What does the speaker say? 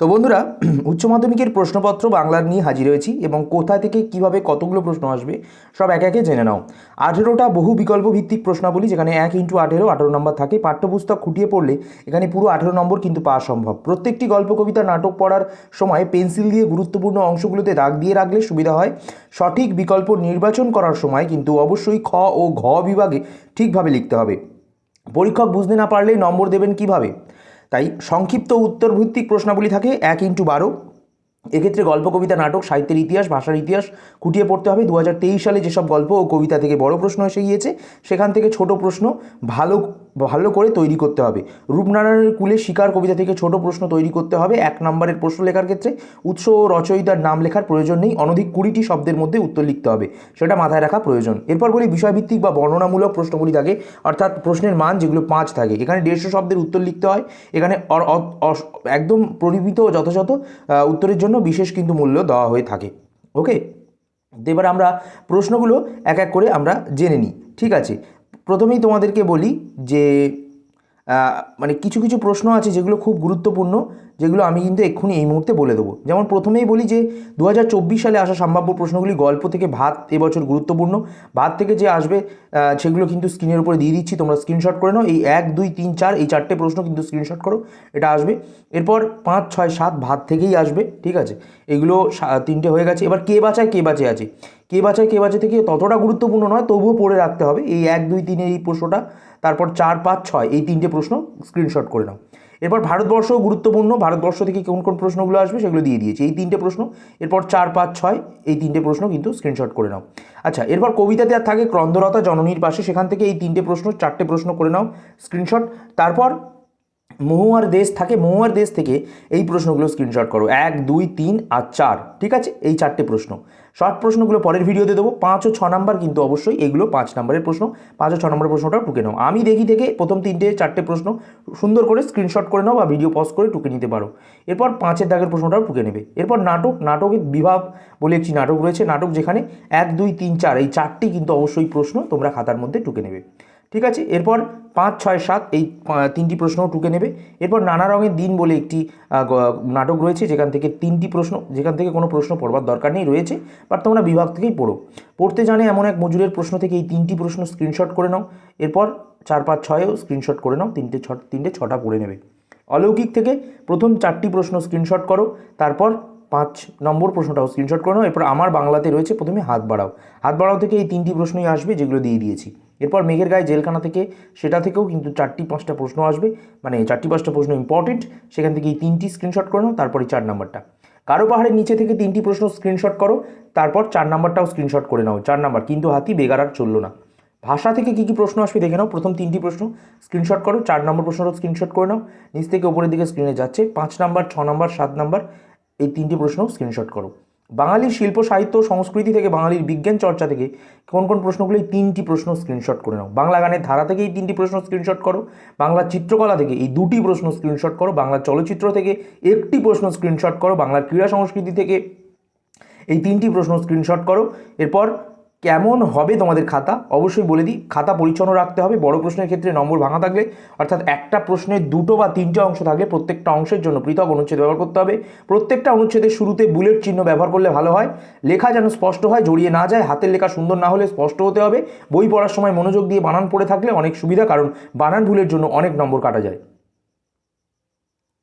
তো বন্ধুরা, উচ্চ মাধ্যমিকের প্রশ্নপত্র বাংলার নিয়ে হাজির হয়েছি এবং কোথা থেকে কিভাবে কতগুলো প্রশ্ন আসবে সব একে একে জেনে নাও। 18টা বহু বিকল্প ভিত্তিক প্রশ্নাবলী, যেখানে 1x18 নম্বর থাকে। পাঠ্যপুস্তক খুঁটিয়ে পড়লে এখানে পুরো 18 নম্বর কিন্তু পাওয়া সম্ভব। প্রত্যেকটি গল্প, কবিতা, নাটক পড়ার সময় পেন্সিল দিয়ে গুরুত্বপূর্ণ অংশগুলোতে দাগ দিয়ে রাখলে সুবিধা হয়। সঠিক বিকল্প নির্বাচন করার সময় কিন্তু অবশ্যই খ ও ঘ বিভাগে ঠিকভাবে লিখতে হবে। পরীক্ষক বুঝতে না পারলে নম্বর দেবেন কিভাবে? তাই সংক্ষিপ্ত উত্তরভিত্তিক প্রশ্নাবলী থাকে 1x12। এক্ষেত্রে গল্প, কবিতা, নাটক, সাহিত্যের ইতিহাস, ভাষার ইতিহাস খুঁটিয়ে পড়তে হবে। 2023 সালে যেসব গল্প ও কবিতা থেকে বড় প্রশ্ন এসে গিয়েছে, সেখান থেকে ছোট প্রশ্ন ভালো ভালো করে তৈরি করতে হবে। রূপনারায়ণের কুলে শিকার কবিতা থেকে ছোট প্রশ্ন তৈরি করতে হবে। 1 নম্বরের প্রশ্ন লেখার ক্ষেত্রে উৎস ও রচয়িতার নাম লেখার প্রয়োজন নেই, অনধিক 20টি শব্দের মধ্যে উত্তর লিখতে হবে, সেটা মাথায় রাখা প্রয়োজন। এরপর বলি বিষয়ভিত্তিক বা বর্ণনামূলক প্রশ্নগুলি থাকে, অর্থাৎ প্রশ্নের মান যেগুলো 5 থাকে। এখানে 150 শব্দের উত্তর লিখতে হয়। এখানে একদম পরিমিত ও যথাযথ উত্তরের জন্য বিশেষ কিন্তু মূল্য দেওয়া হয়ে থাকে। ওকে, এবার আমরা প্রশ্নগুলো এক এক করে আমরা জেনে নিই। ঠিক আছে, প্রথমেই তোমাদেরকে বলি যে মানে কিছু কিছু প্রশ্ন আছে যেগুলো খুব গুরুত্বপূর্ণ, যেগুলো আমি কিন্তু এক্ষুনি এই মুহূর্তে বলে দেবো। যেমন প্রথমেই বলি যে 2024 সালে আসা সম্ভাব্য প্রশ্নগুলি। গল্প থেকে ভাত এবছর গুরুত্বপূর্ণ। ভাত থেকে যে আসবে সেগুলো কিন্তু স্ক্রিনের উপরে দিয়ে দিচ্ছি, তোমরা স্ক্রিনশট করে নাও। এই 1, 2, 3, 4 এই 4টে প্রশ্ন কিন্তু স্ক্রিনশট করো, এটা আসবে। এরপর 5, 6, 7 ভাত থেকেই আসবে। ঠিক আছে, এগুলো 3টে হয়ে গেছে। এবার কে বাঁচায় কে বাঁচে আছে। কে বাঁচায় কে বাঁচে থেকে ততটা গুরুত্বপূর্ণ নয়, তবুও পড়ে রাখতে হবে এই 1, 2, 3 এই প্রশ্নটা। তারপর 4, 5, 6 এই 3টে প্রশ্ন স্ক্রিনশট করে নাও। এরপর ভারতবর্ষও গুরুত্বপূর্ণ, ভারতবর্ষ থেকে কোন কোন প্রশ্নগুলো আসবে সেগুলো দিয়ে দিয়েছি, এই 3টে প্রশ্ন। এরপর 4, 5, 6 এই 3টে প্রশ্ন কিন্তু স্ক্রিনশট করে নাও। আচ্ছা, এরপর কবিতাতে আর থাকে ক্রন্দরতা জননীর পাশে, সেখান থেকে এই 3টে প্রশ্ন 4টে প্রশ্ন করে নাও স্ক্রিনশট। তারপর মহুয়ার দেশ থাকে, মহুয়ার দেশ থেকে এই প্রশ্নগুলো স্ক্রিনশট করো, 1, 2, 3 আর 4। ঠিক আছে, এই 4টে প্রশ্ন। শর্ট প্রশ্নগুলো পরের ভিডিওতে দেবো। 5 ও 6 নাম্বার কিন্তু অবশ্যই এগুলো 5 নম্বরের প্রশ্ন। 5 ও 6 নম্বরের প্রশ্নটাও টুকে নাও। আমি দেখি থেকে প্রথম 3টে 4টে প্রশ্ন সুন্দর করে স্ক্রিনশট করে নাও বা ভিডিও পজ করে টুকে নিতে পারো। এরপর 5-এর দাগের প্রশ্নটাও টুকে নেবে। এরপর নাটকের বিভাগ বলে একটি নাটক রয়েছে, নাটক যেখানে 1, 2, 3, 4 এই 4টি কিন্তু অবশ্যই প্রশ্ন তোমরা খাতার মধ্যে টুকে নেবে। ঠিক আছে, এরপর 5, 6, 7 এই 3টি প্রশ্নও টুকে নেবে। এরপর নানা রঙের দিন বলে একটি নাটক রয়েছে, যেখান থেকে 3টি প্রশ্ন, যেখান থেকে কোনো প্রশ্ন পড়বার দরকার নেই রয়েছে, বাট তোমরা বিভাগ থেকেই পড়ো। পড়তে জানে এমন এক মজুরের প্রশ্ন থেকে এই 3টি প্রশ্ন স্ক্রিনশট করে নাও। এরপর 4, 5, 6ও স্ক্রিনশট করে নাও, 3টে 6টা পড়ে নেবে। অলৌকিক থেকে প্রথম 4টি প্রশ্ন স্ক্রিনশট করো, তারপর 5 নম্বর প্রশ্নটাও স্ক্রিনশট করে নাও। এরপর আমার বাংলাতে রয়েছে প্রথমে হাত বাড়াও, হাত বাড়াও থেকে এই 3টি প্রশ্নই আসবে যেগুলো দিয়ে দিয়েছি। এরপর মেঘের গায়ে জেলখানা থেকে, সেটা থেকেও কিন্তু 4-5টা প্রশ্ন আসবে, মানে 4-5টা প্রশ্ন ইম্পর্টেন্ট, সেখান থেকে এই 3টি স্ক্রিনশট করে নাও। তারপরে 4 নাম্বারটা কারো পাহাড়ের নিচে থেকে 3টি প্রশ্ন স্ক্রিনশট করো, তারপর 4 নাম্বারটাও স্ক্রিনশট করে নাও। 4 নাম্বার কিন্তু হাতি বেগার আর চললো না। ভাষা থেকে কী কী প্রশ্ন আসবে দেখে নাও। প্রথম 3টি প্রশ্ন স্ক্রিনশট করো, 4 নম্বর প্রশ্নটাও স্ক্রিনশট করে নাও। নিচ থেকে উপরের দিকে স্ক্রিনে যাচ্ছে 5 নাম্বার, 6 নাম্বার, 7 নাম্বার এই 3টি প্রশ্ন স্ক্রিনশট করো। বাঙালির শিল্প, সাহিত্য, সংস্কৃতি থেকে, বাঙালির বিজ্ঞান চর্চা থেকে কোন কোন প্রশ্নগুলো, এই 3টি প্রশ্ন স্ক্রিনশট করে নাও। বাংলা গানের ধারা থেকে এই 3টি প্রশ্ন স্ক্রিনশট করো। বাংলা চিত্রকলা থেকে এই 2টি প্রশ্ন স্ক্রিনশট করো। বাংলা চলচ্চিত্র থেকে 1টি প্রশ্ন স্ক্রিনশট করো। বাংলার ক্রীড়া সংস্কৃতি থেকে এই 3টি প্রশ্ন স্ক্রিনশট করো। এরপর কেমন হবে তোমাদের খাতা অবশ্যই বলে দিই, খাতা পরিচ্ছন্ন রাখতে হবে। বড় প্রশ্নের ক্ষেত্রে নম্বর ভাঙা থাকলে, অর্থাৎ একটা প্রশ্নের 2টো বা 3টে অংশ থাকলে প্রত্যেকটা অংশের জন্য পৃথক অনুচ্ছেদ ব্যবহার করতে হবে। প্রত্যেকটা অনুচ্ছেদের শুরুতে বুলেট চিহ্ন ব্যবহার করলে ভালো হয়। লেখা যেন স্পষ্ট হয়, জড়িয়ে না যায়। হাতের লেখা সুন্দর না হলে স্পষ্ট হতে হবে। বই পড়ার সময় মনোযোগ দিয়ে বানান পড়ে থাকলে অনেক সুবিধা, কারণ বানান ভুলের জন্য অনেক নম্বর কাটা যায়।